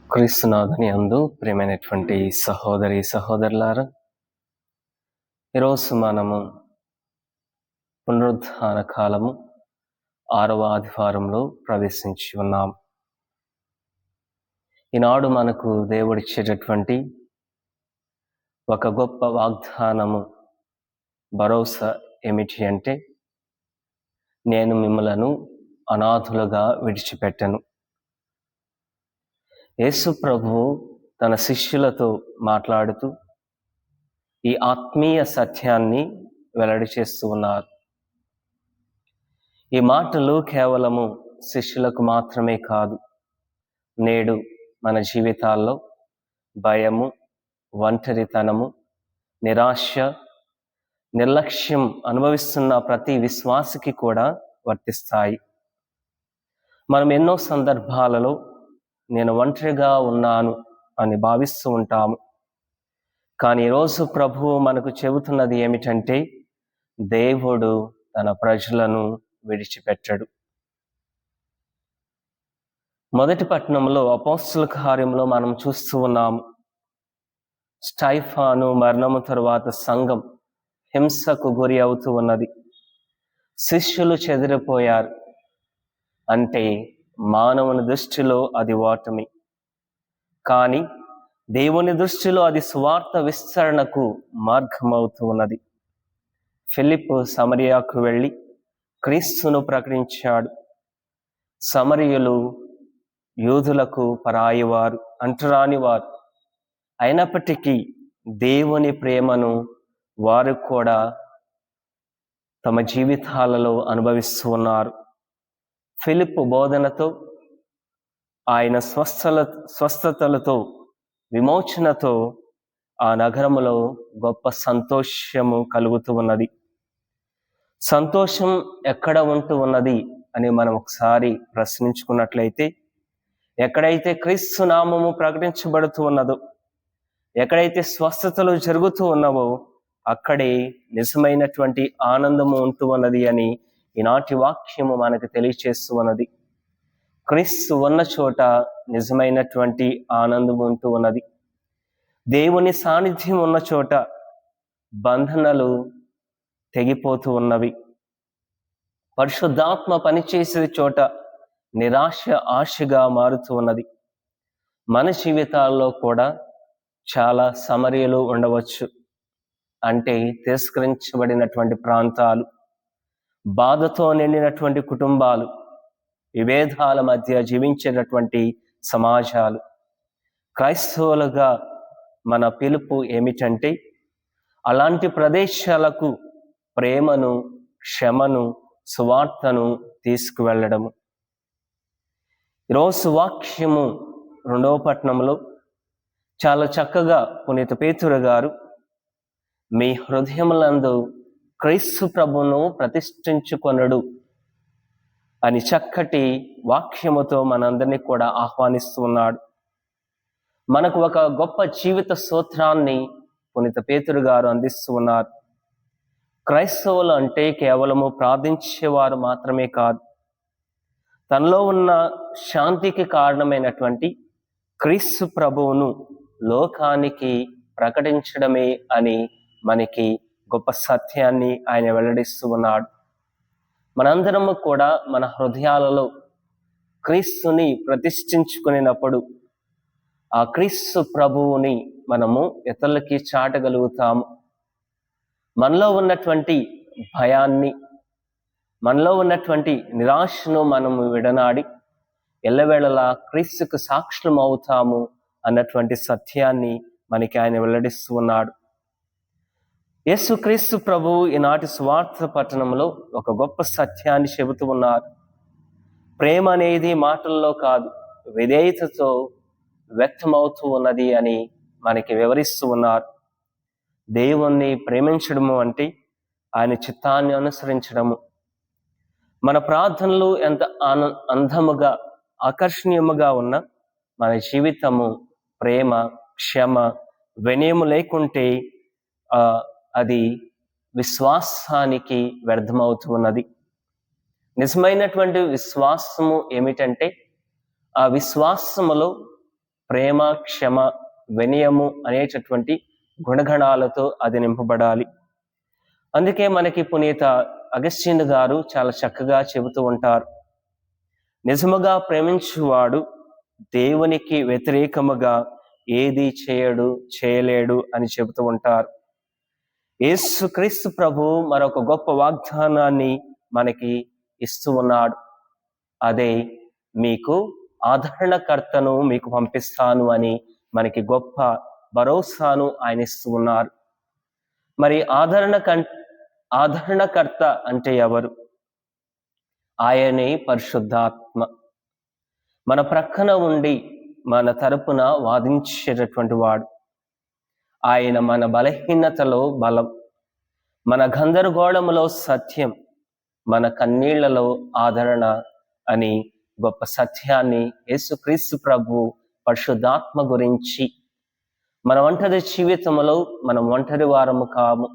క్రీస్తునాథుని యందు ప్రియమైనటువంటి సహోదరి సహోదరులారా, ఈరోజు మనము పునరుద్ధాన కాలము 6వ ఆదివారంలో ప్రవేశించి ఉన్నాం. ఈనాడు మనకు దేవుడిచ్చేటటువంటి ఒక గొప్ప వాగ్దానము, భరోసా ఏమిటి అంటే, నేను మిమ్మలను అనాథులుగా విడిచిపెట్టను. యేసు ప్రభువు తన శిష్యులతో మాట్లాడుతూ ఈ ఆత్మీయ సత్యాన్ని వెల్లడి చేస్తూ ఉన్నారు. ఈ మాటలు కేవలము శిష్యులకు మాత్రమే కాదు, నేడు మన జీవితాల్లో భయము, ఒంటరితనము, నిరాశ, నిర్లక్ష్యం అనుభవిస్తున్న ప్రతి విశ్వాసికి కూడా వర్తిస్తాయి. మనం ఎన్నో సందర్భాలలో నేను ఒంటరిగా ఉన్నాను అని భావిస్తూ ఉంటాము. కానీ ఈరోజు ప్రభువు మనకు చెబుతున్నది ఏమిటంటే, దేవుడు తన ప్రజలను విడిచిపెట్టడు. మొదటి పట్టణంలో అపోస్తలుల కార్యంలో మనం చూస్తూ ఉన్నాము. స్టెఫాను మరణము తరువాత సంఘం హింసకు గురి అవుతూ ఉన్నది. శిష్యులు చెదిరిపోయారు. అంటే మానవుని దృష్టిలో అది ఓటమి, కానీ దేవుని దృష్టిలో అది సువార్త విస్తరణకు మార్గమవుతూ ఉన్నది. ఫిలిప్పు సమరియాకు వెళ్ళి క్రీస్తును ప్రకటించాడు. సమరియులు యూదులకు పరాయివారు, అంటరానివారు అయినప్పటికీ దేవుని ప్రేమను వారు కూడా తమ జీవితాలలో అనుభవిస్తూ ఉన్నారు. ఫిలిప్పు బోధనతో, ఆయన స్వస్థతలతో, విమోచనతో ఆ నగరములో గొప్ప సంతోషము కలుగుతూ ఉన్నది. సంతోషం ఎక్కడ ఉంటూ ఉన్నది అని మనం ఒకసారి ప్రశ్నించుకున్నట్లయితే, ఎక్కడైతే క్రీస్తు నామము ప్రకటించబడుతూ ఉన్నదో, ఎక్కడైతే స్వస్థతలు జరుగుతూ ఉన్నావో, అక్కడే నిజమైనటువంటి ఆనందము ఉంటూ ఉన్నది అని ఈనాటి వాక్యము మనకు తెలియచేస్తూ ఉన్నది. క్రీస్తు ఉన్న చోట నిజమైనటువంటి ఆనందం ఉంటూ ఉన్నది. దేవుని సాన్నిధ్యం ఉన్న చోట బంధనలు తెగిపోతూ ఉన్నవి. పరిశుద్ధాత్మ పనిచేసే చోట నిరాశ ఆశగా మారుతూ ఉన్నది. మన జీవితాల్లో కూడా చాలా సమర్యలు ఉండవచ్చు. అంటే తిరస్కరించబడినటువంటి ప్రాంతాలు, బాధతో నిండినటువంటి కుటుంబాలు, విభేదాల మధ్య జీవించేటటువంటి సమాజాలు. క్రైస్తవులుగా మన పిలుపు ఏమిటంటే, అలాంటి ప్రదేశాలకు ప్రేమను, క్షమను, సువార్తను తీసుకువెళ్ళడము. ఈరోజు వాక్యము 2వ పట్టణంలో చాలా చక్కగా పునీత పేతురు గారు, మీ హృదయములందు క్రీస్తు ప్రభువును ప్రతిష్ఠించుకొనడు అని చక్కటి వాక్యముతో మనందరినీ కూడా ఆహ్వానిస్తూ ఉన్నాడు. మనకు ఒక గొప్ప జీవిత సూత్రాన్ని పునీత పేతురు గారు అందిస్తూ ఉన్నారు. క్రైస్తవులు అంటే కేవలము ప్రార్థించేవారు మాత్రమే కాదు, తనలో ఉన్న శాంతికి కారణమైనటువంటి క్రీస్తు ప్రభువును లోకానికి ప్రకటించడమే అని మనకి గొప్ప సత్యాన్ని ఆయన వెల్లడిస్తూ ఉన్నాడు. మనందరము కూడా మన హృదయాలలో క్రీస్తుని ప్రతిష్ఠించుకునేటప్పుడు ఆ క్రీస్తు ప్రభువుని మనము ఇతరులకి చాటగలుగుతాము. మనలో ఉన్నటువంటి భయాన్ని, మనలో ఉన్నటువంటి నిరాశను మనము విడనాడి ఎల్లవేళలా క్రీస్తుకు సాక్షులం అవుతాము అన్నటువంటి సత్యాన్ని మనకి ఆయన వెల్లడిస్తూ ఉన్నాడు. యేసుక్రీస్తు ప్రభువు ఈనాటి సువార్త పట్టణంలో ఒక గొప్ప సత్యాన్ని చెబుతూ ఉన్నారు. ప్రేమ అనేది మాటల్లో కాదు, విధేయతతో వ్యక్తమవుతూ ఉన్నది అని మనకి వివరిస్తూ ఉన్నారు. దేవుణ్ణి ప్రేమించడము అంటే ఆయన చిత్తాన్ని అనుసరించడము. మన ప్రార్థనలు ఎంత అందముగా, ఆకర్షణీయముగా ఉన్న మన జీవితము ప్రేమ, క్షమ, వినయము లేకుంటే అది విశ్వాసానికి వ్యర్థమవుతూ ఉన్నది. నిజమైనటువంటి విశ్వాసము ఏమిటంటే, ఆ విశ్వాసములో ప్రేమ, క్షమ, వినయము అనేటటువంటి గుణగణాలతో అది నింపబడాలి. అందుకే మనకి పునీత అగస్టిన్ గారు చాలా చక్కగా చెబుతూ ఉంటారు, నిజముగా ప్రేమించువాడు దేవునికి వ్యతిరేకముగా ఏది చేయలేడు అని చెబుతూ ఉంటారు. యేసుక్రీస్తు ప్రభు మరొక గొప్ప వాగ్దానాన్ని మనకి ఇస్తూ ఉన్నాడు. అదే, మీకు ఆదరణకర్తను మీకు పంపిస్తాను అని మనకి గొప్ప భరోసాను ఆయన ఇస్తూ ఉన్నారు. మరి ఆదరణకర్త అంటే ఎవరు? ఆయనే పరిశుద్ధాత్మ. మన ప్రక్కన ఉండి మన తరపున వాదించేటటువంటి వాడు. ఆయన మన బలహీనతలో బలం, మన గందరగోళములో సత్యం, మన కన్నీళ్లలో ఆదరణ అని గొప్ప సత్యాన్ని యేసుక్రీస్తు ప్రభు పరిశుద్ధాత్మ గురించి మన ఒంటరి జీవితంలో మనం ఒంటరి వారము కాము.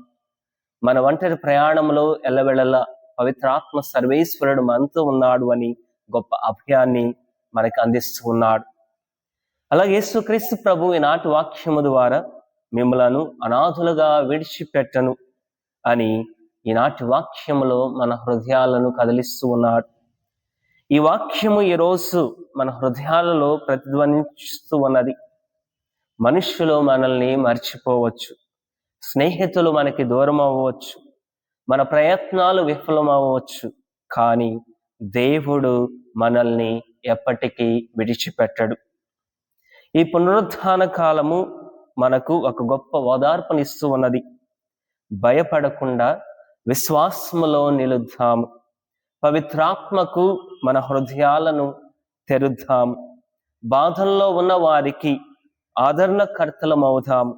మన ఒంటరి ప్రయాణంలో ఎల్లవెళ్ళలా పవిత్రాత్మ సర్వేశ్వరుడు మనతో ఉన్నాడు అని గొప్ప అభయాన్ని మనకు అందిస్తూ ఉన్నాడు. అలాగే యేసుక్రీస్తు ప్రభు ఈనాటి వాక్యము ద్వారా మిమ్మలను అనాథులుగా విడిచిపెట్టను అని ఈనాటి వాక్యములో మన హృదయాలను కదిలిస్తూ ఉన్నాడు. ఈ వాక్యము ఈరోజు మన హృదయాలలో ప్రతిధ్వనిస్తూ ఉన్నది. మనుష్యులు మనల్ని మర్చిపోవచ్చు, స్నేహితులు మనకి దూరం అవ్వచ్చు, మన ప్రయత్నాలు విఫలమవ్వచ్చు, కానీ దేవుడు మనల్ని ఎప్పటికీ విడిచిపెట్టడు. ఈ పునరుత్థాన కాలము మనకు ఒక గొప్ప ఓదార్పునిస్తూ ఉన్నది. భయపడకుండా విశ్వాసములో నిలుద్దాము. పవిత్రాత్మకు మన హృదయాలను తెరుద్దాము. బాధల్లో ఉన్న వారికి ఆదరణకర్తలమవుదాము.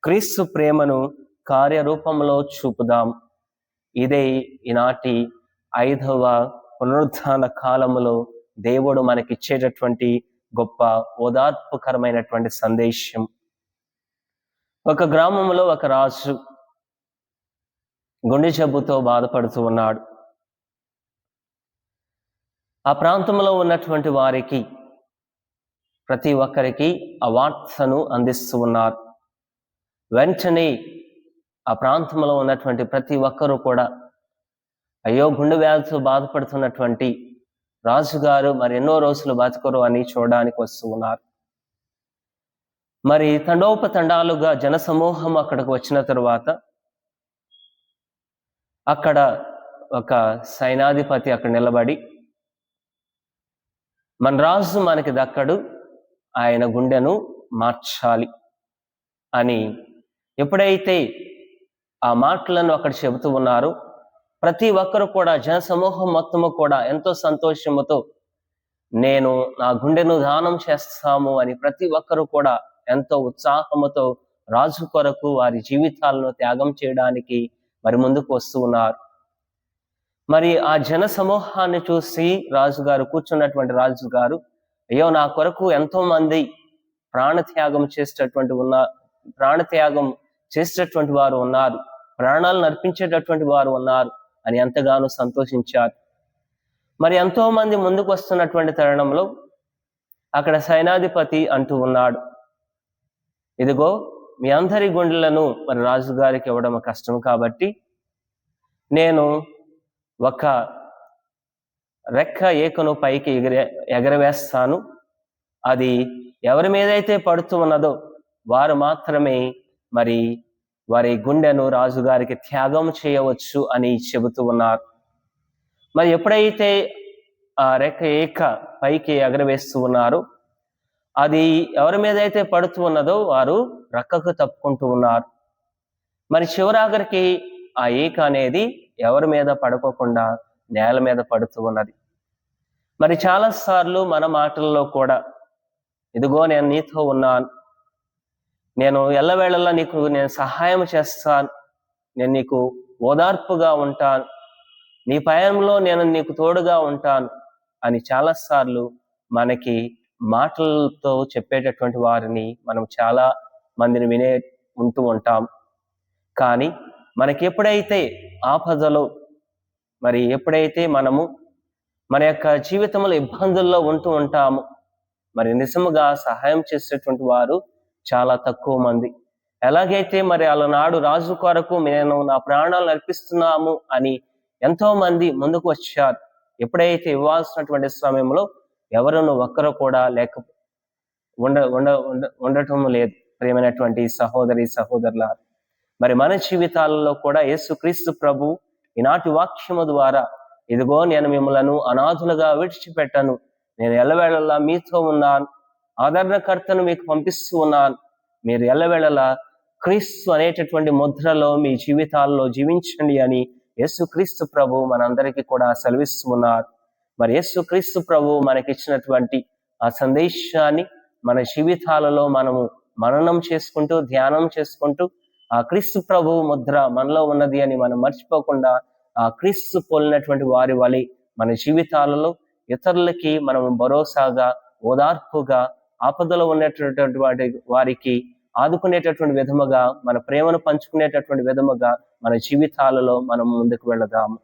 క్రీస్తు ప్రేమను కార్యరూపంలో చూపుదాం. ఇదే ఈనాటి 5వ పునరుత్థాన కాలములో దేవుడు మనకిచ్చేటటువంటి గొప్ప ఓదార్పుకరమైనటువంటి సందేశం. ఒక గ్రామంలో ఒక రాజు గుండె జబ్బుతో బాధపడుతూ ఉన్నాడు. ఆ ప్రాంతంలో ఉన్నటువంటి వారికి ప్రతి ఒక్కరికి ఆ వార్తను అందిస్తూ ఉన్నారు. వెంటనే ఆ ప్రాంతంలో ఉన్నటువంటి ప్రతి ఒక్కరూ కూడా, అయ్యో, గుండె వ్యాధితో బాధపడుతున్నటువంటి రాజుగారు మరి ఎన్నో రోజులు బతకరు అని చూడడానికి వస్తూ ఉన్నారు. మరి తండోపతండాలుగా జనసమూహం అక్కడికి వచ్చిన తరువాత అక్కడ ఒక సైనాధిపతి అక్కడ నిలబడి, మన రాజు మనకి దక్కడు, ఆయన గుండెను మార్చాలి అని ఎప్పుడైతే ఆ మాటలను అక్కడ చెబుతూ ఉన్నారో, ప్రతి ఒక్కరు కూడా, జనసమూహం మొత్తము కూడా ఎంతో సంతోషముతో నేను నా గుండెను దానం చేస్తాము అని ప్రతి ఒక్కరు కూడా ఎంతో ఉత్సాహముతో రాజు కొరకు వారి జీవితాలను త్యాగం చేయడానికి మరి ముందుకు వస్తూ ఉన్నారు. మరి ఆ జన సమూహాన్ని చూసి రాజుగారు, కూర్చున్నటువంటి రాజుగారు, అయ్యో, నా కొరకు ఎంతో మంది ప్రాణత్యాగం చేసేటటువంటి వారు ఉన్నారు, ప్రాణాలను అర్పించేటటువంటి వారు ఉన్నారు అని ఎంతగానో సంతోషించారు. మరి ఎంతో మంది ముందుకు వస్తున్నటువంటి తరుణంలో అక్కడ సైనాధిపతి అంటూ ఉన్నాడు, ఇదిగో మీ అందరి గుండెలను మరి రాజుగారికి ఇవ్వడం కష్టం కాబట్టి నేను ఒక రెక్క ఏకను పైకి ఎగరవేస్తాను. అది ఎవరి మీదైతే పడుతూ ఉన్నదో వారు మాత్రమే మరి వారి గుండెను రాజుగారికి త్యాగం చేయవచ్చు అని చెబుతూ ఉన్నారు. మరి ఎప్పుడైతే ఆ రెక్క ఏక పైకి ఎగరవేస్తూ ఉన్నారో, అది ఎవరి మీదైతే పడుతూ ఉన్నదో వారు రక్కకు తప్పుకుంటూ ఉన్నారు. మరి చివరాఖరికి ఆ ఏక అనేది ఎవరి మీద పడుకోకుండా నేల మీద పడుతూ ఉన్నది. మరి చాలాసార్లు మన మాటల్లో కూడా, ఇదిగో నేను నీతో ఉన్నాను, నేను ఎల్లవేళలా నేను సహాయం చేస్తాను, నేను నీకు ఓదార్పుగా ఉంటాను, నీ పయనంలో నేను నీకు తోడుగా ఉంటాను అని చాలాసార్లు మనకి మాటలతో చెప్పేటటువంటి వారిని మనం చాలా మందిని ఉంటూ ఉంటాం. కానీ మనకి ఎప్పుడైతే ఆపదలో, మరి ఎప్పుడైతే మనము మన యొక్క జీవితంలో ఇబ్బందుల్లో ఉంటూ ఉంటాము, మరి నిజముగా సహాయం చేసేటువంటి వారు చాలా తక్కువ మంది. ఎలాగైతే మరి అలనాడు రాజు కొరకు నేను నా ప్రాణాలు అర్పిస్తున్నాము అని ఎంతో మంది ముందుకు వచ్చారు, ఎప్పుడైతే ఇవ్వాల్సినటువంటి సమయంలో ఎవరును ఒక్కరు కూడా లేక ఉండటం లేదు. ప్రియమైనటువంటి సహోదరి సహోదరుల, మరి మన జీవితాలలో కూడా యేసుక్రీస్తు ప్రభు ఈనాటి వాక్యము ద్వారా, ఇదిగో నేను మిమ్మలను అనాథులుగా విడిచిపెట్టను, నేను ఎల్లవేళలా మీతో ఉన్నాను, ఆదరణకర్తను మీకు పంపిస్తూ ఉన్నాను, మీరు ఎల్లవేళలా క్రీస్తు అనేటటువంటి ముద్రలో మీ జీవితాల్లో జీవించండి అని యేసుక్రీస్తు ప్రభు మనందరికీ కూడా సెలవిస్తూ ఉన్నారు. మరి యేసుక్రీస్తు ప్రభు మనకిచ్చినటువంటి ఆ సందేశాన్ని మన జీవితాలలో మనము మననం చేసుకుంటూ ధ్యానం చేసుకుంటూ ఆ క్రీస్తు ప్రభు ముద్ర మనలో ఉన్నది అని మనం మర్చిపోకుండా ఆ క్రీస్తు పోలినటువంటి వారి వలె మన జీవితాలలో ఇతరులకి మనం భరోసాగా, ఓదార్పుగా, ఆపదలో ఉన్నటువంటి వారికి ఆదుకునేటటువంటి విధముగా, మన ప్రేమను పంచుకునేటటువంటి విధముగా మన జీవితాలలో మనం ముందుకు వెళదాము.